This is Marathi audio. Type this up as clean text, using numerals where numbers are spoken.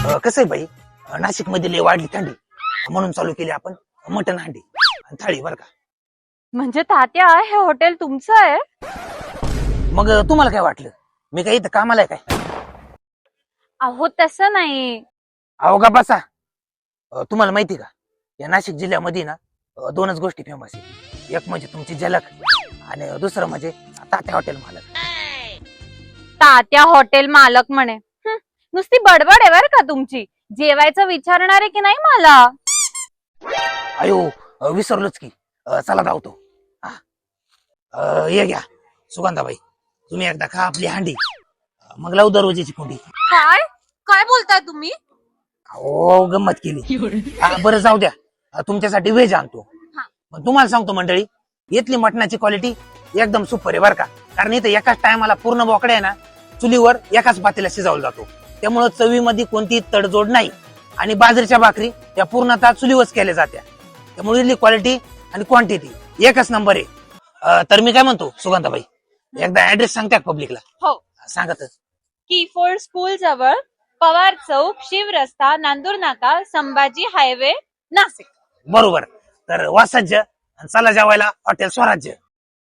कसं आहे बाई, नाशिक मध्ये लय वाढली थंडी, म्हणून चालू केली आपण मटण हांडी आणि थाळी बरं का. म्हणजे तात्या हे हॉटेल तुमचं आहे? मग तुम्हाला काय वाटलं, मी काय इथं कामाला आहे काय? अहो तसं नाही. अहो का बसा. तुम्हाला माहिती का, या नाशिक जिल्ह्यामध्ये ना दोनच गोष्टी फेमस आहे. एक म्हणजे तुमची झलक आणि दुसरं म्हणजे तात्या हॉटेल मालक. तात्या हॉटेल मालक म्हणे. नुसती बडबड आहे बरं का तुमची. जेवायचं विचारणार आहे की नाही मला? अयो विसरलोच की. चला धावतो. ये घ्या सुगंधाबाई, तुम्ही एकदा खा आपली हांडी, मग लावू दरवाजेची कुंडी. काय काय बोलताय तुम्ही? हो गंमत केली. बरं जाऊ द्या, तुमच्यासाठी व्हेज आणतो. पण तुम्हाला सांगतो मंडळी, इथली मटणाची क्वालिटी एकदम सुपर आहे बरं का. कारण इथं एकाच टायमाला पूर्ण बोकड्या आहे ना चुलीवर एकाच पातेला शिजवला जातो. त्यामुळं चवीमध्ये कोणती तडजोड नाही. आणि बाजरीच्या भाकरी त्या पूर्णतः चुलीवरच केल्या जात्या. त्यामुळे इथली क्वालिटी आणि क्वांटिटी एकच नंबर आहे. तर मी काय म्हणतो सुगंधाबाई, एकदा ऍड्रेस सांगता पब्लिकला? हो सांगत. कीफोर्ड स्कूल जवळ, पवार चौक, शिव रस्ता, नांदूर नाका, संभाजी हायवे, नाशिक. बरोबर. तर वासज्ज आणि चला जेवायला हॉटेल स्वराज्य.